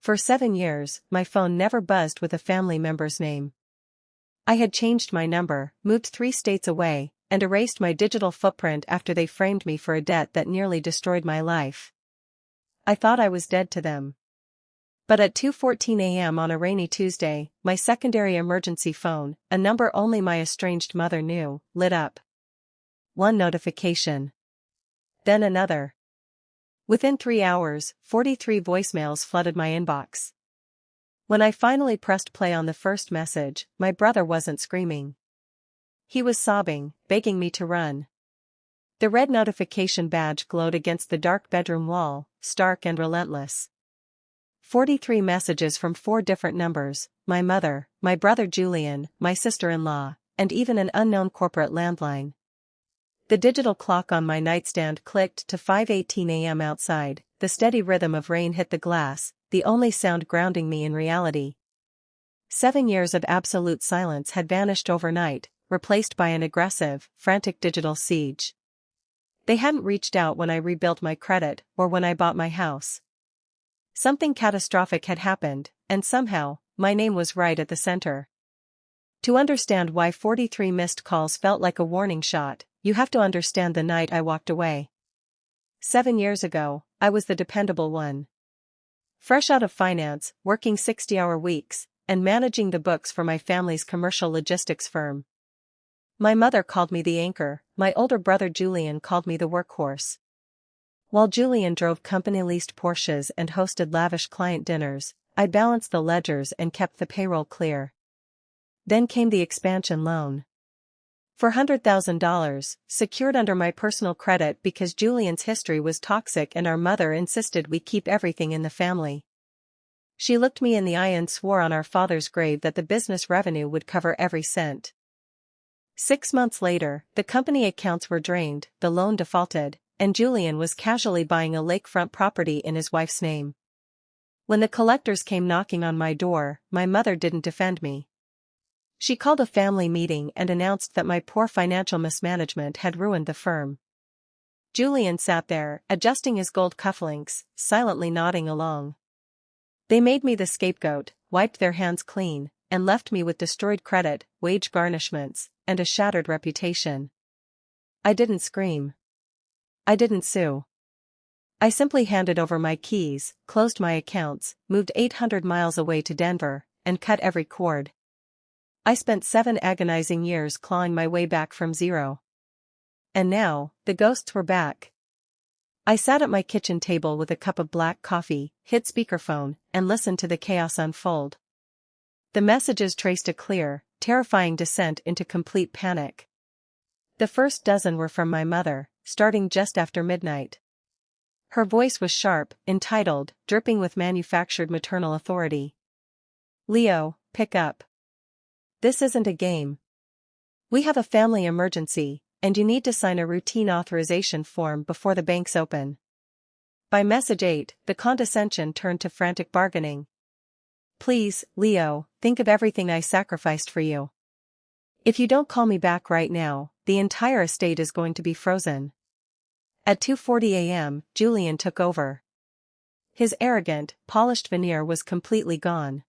For 7 years, my phone never buzzed with a family member's name. I had changed my number, moved 3 states away, and erased my digital footprint after they framed me for a debt that nearly destroyed my life. I thought I was dead to them. But at 2:14 a.m. on a rainy Tuesday, my secondary emergency phone, a number only my estranged mother knew, lit up. One notification. Then another. Within 3 hours, 43 voicemails flooded my inbox. When I finally pressed play on the first message, my brother wasn't screaming. He was sobbing, begging me to run. The red notification badge glowed against the dark bedroom wall, stark and relentless. 43 messages from 4 different numbers: my mother, my brother Julian, my sister-in-law, and even an unknown corporate landline. The digital clock on my nightstand clicked to 5:18 a.m. outside. The steady rhythm of rain hit the glass, the only sound grounding me in reality. 7 years of absolute silence had vanished overnight, replaced by an aggressive, frantic digital siege. They hadn't reached out when I rebuilt my credit or when I bought my house. Something catastrophic had happened, and somehow, my name was right at the center. To understand why 43 missed calls felt like a warning shot, you have to understand the night I walked away. 7 years ago, I was the dependable one. Fresh out of finance, working 60-hour weeks, and managing the books for my family's commercial logistics firm. My mother called me the anchor, my older brother Julian called me the workhorse. While Julian drove company-leased Porsches and hosted lavish client dinners, I balanced the ledgers and kept the payroll clear. Then came the expansion loan. $400,000, secured under my personal credit because Julian's history was toxic and our mother insisted we keep everything in the family. She looked me in the eye and swore on our father's grave that the business revenue would cover every cent. 6 months later, the company accounts were drained, the loan defaulted, and Julian was casually buying a lakefront property in his wife's name. When the collectors came knocking on my door, my mother didn't defend me. She called a family meeting and announced that my poor financial mismanagement had ruined the firm. Julian sat there, adjusting his gold cufflinks, silently nodding along. They made me the scapegoat, wiped their hands clean, and left me with destroyed credit, wage garnishments, and a shattered reputation. I didn't scream. I didn't sue. I simply handed over my keys, closed my accounts, moved 800 miles away to Denver, and cut every cord. I spent 7 agonizing years clawing my way back from zero. And now, the ghosts were back. I sat at my kitchen table with a cup of black coffee, hit speakerphone, and listened to the chaos unfold. The messages traced a clear, terrifying descent into complete panic. The first dozen were from my mother, starting just after midnight. Her voice was sharp, entitled, dripping with manufactured maternal authority. "Leo, pick up. This isn't a game. We have a family emergency, and you need to sign a routine authorization form before the banks open." By message 8, the condescension turned to frantic bargaining. "Please, Leo, think of everything I sacrificed for you. If you don't call me back right now, the entire estate is going to be frozen." At 2:40 a.m., Julian took over. His arrogant, polished veneer was completely gone.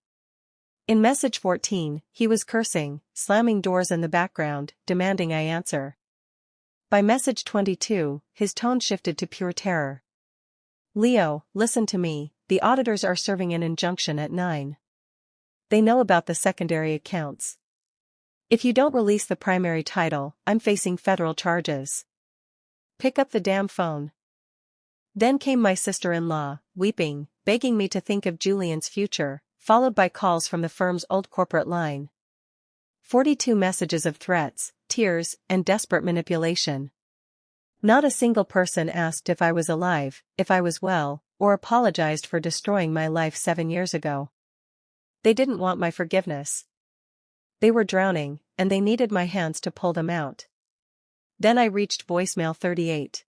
In message 14, he was cursing, slamming doors in the background, demanding I answer. By message 22, his tone shifted to pure terror. "Leo, listen to me, the auditors are serving an injunction at 9. They know about the secondary accounts. If you don't release the primary title, I'm facing federal charges. Pick up the damn phone." Then came my sister-in-law, weeping, begging me to think of Julian's future, followed by calls from the firm's old corporate line. 42 messages of threats, tears, and desperate manipulation. Not a single person asked if I was alive, if I was well, or apologized for destroying my life 7 years ago. They didn't want my forgiveness. They were drowning, and they needed my hands to pull them out. Then I reached voicemail 38.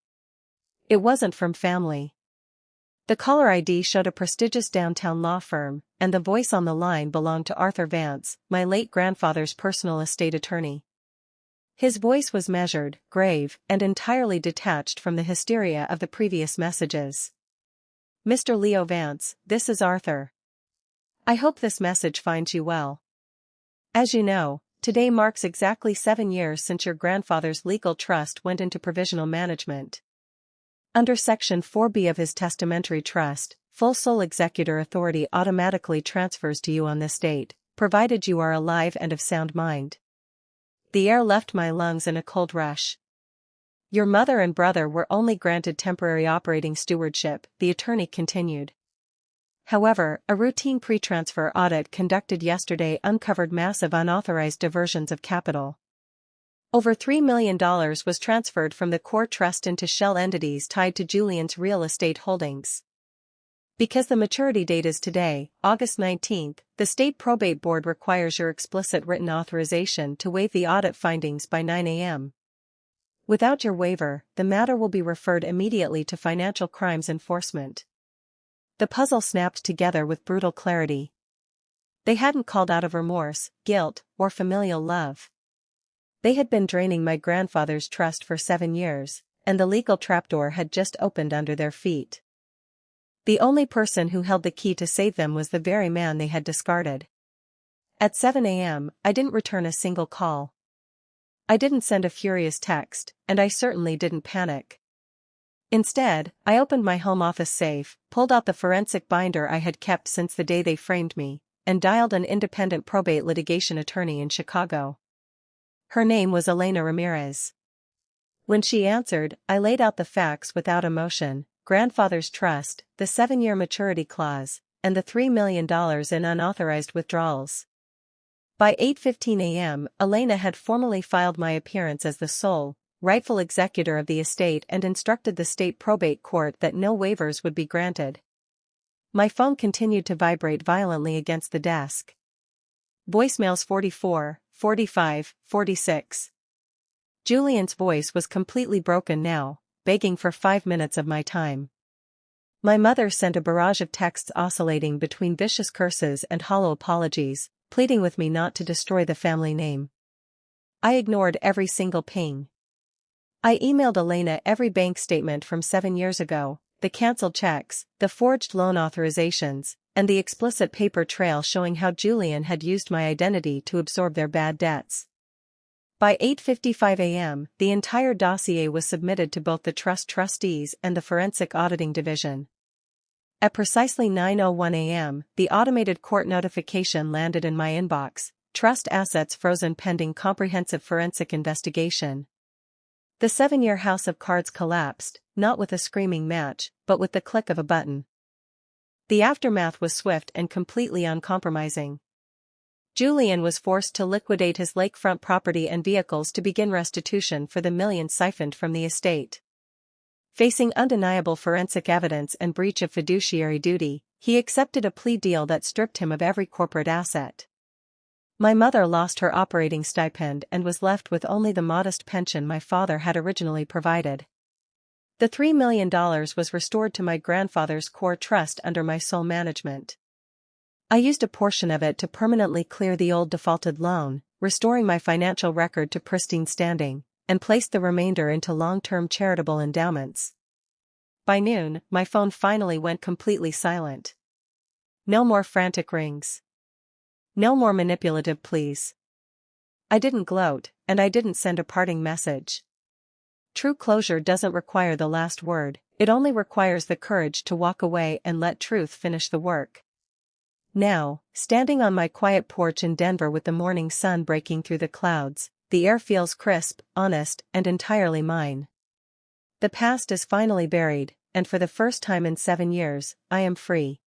It wasn't from family. The caller ID showed a prestigious downtown law firm, and the voice on the line belonged to Arthur Vance, my late grandfather's personal estate attorney. His voice was measured, grave, and entirely detached from the hysteria of the previous messages. "Mr. Leo Vance, this is Arthur. I hope this message finds you well. As you know, today marks exactly 7 years since your grandfather's legal trust went into provisional management. Under Section 4B of his testamentary trust, full sole executor authority automatically transfers to you on this date, provided you are alive and of sound mind. The air left my lungs in a cold rush. Your mother and brother were only granted temporary operating stewardship, the attorney continued. However, a routine pre-transfer audit conducted yesterday uncovered massive unauthorized diversions of capital. Over $3 million was transferred from the core trust into shell entities tied to Julian's real estate holdings. Because the maturity date is today, August 19, the State Probate Board requires your explicit written authorization to waive the audit findings by 9 a.m. Without your waiver, the matter will be referred immediately to Financial Crimes Enforcement. The puzzle snapped together with brutal clarity. They hadn't called out of remorse, guilt, or familial love. They had been draining my grandfather's trust for 7 years, and the legal trapdoor had just opened under their feet. The only person who held the key to save them was the very man they had discarded. At 7 a.m., I didn't return a single call. I didn't send a furious text, and I certainly didn't panic. Instead, I opened my home office safe, pulled out the forensic binder I had kept since the day they framed me, and dialed an independent probate litigation attorney in Chicago. Her name was Elena Ramirez. When she answered, I laid out the facts without emotion: grandfather's trust, the 7-year maturity clause, and the $3 million in unauthorized withdrawals. By 8:15 a.m., Elena had formally filed my appearance as the sole, rightful executor of the estate and instructed the state probate court that no waivers would be granted. My phone continued to vibrate violently against the desk. Voicemails 44, 45, 46. Julian's voice was completely broken now, begging for 5 minutes of my time. My mother sent a barrage of texts oscillating between vicious curses and hollow apologies, pleading with me not to destroy the family name. I ignored every single ping. I emailed Elena every bank statement from 7 years ago, the canceled checks, the forged loan authorizations, and the explicit paper trail showing how Julian had used my identity to absorb their bad debts. By 8:55 a.m., the entire dossier was submitted to both the trust trustees and the Forensic Auditing Division. At precisely 9:01 a.m., the automated court notification landed in my inbox: trust assets frozen pending comprehensive forensic investigation. The 7-year house of cards collapsed, not with a screaming match, but with the click of a button. The aftermath was swift and completely uncompromising. Julian was forced to liquidate his lakefront property and vehicles to begin restitution for the millions siphoned from the estate. Facing undeniable forensic evidence and breach of fiduciary duty, he accepted a plea deal that stripped him of every corporate asset. My mother lost her operating stipend and was left with only the modest pension my father had originally provided. The $3 million was restored to my grandfather's core trust under my sole management. I used a portion of it to permanently clear the old defaulted loan, restoring my financial record to pristine standing, and placed the remainder into long-term charitable endowments. By noon, my phone finally went completely silent. No more frantic rings. No more manipulative pleas. I didn't gloat, and I didn't send a parting message. True closure doesn't require the last word, it only requires the courage to walk away and let truth finish the work. Now, standing on my quiet porch in Denver with the morning sun breaking through the clouds, the air feels crisp, honest, and entirely mine. The past is finally buried, and for the first time in 7 years, I am free.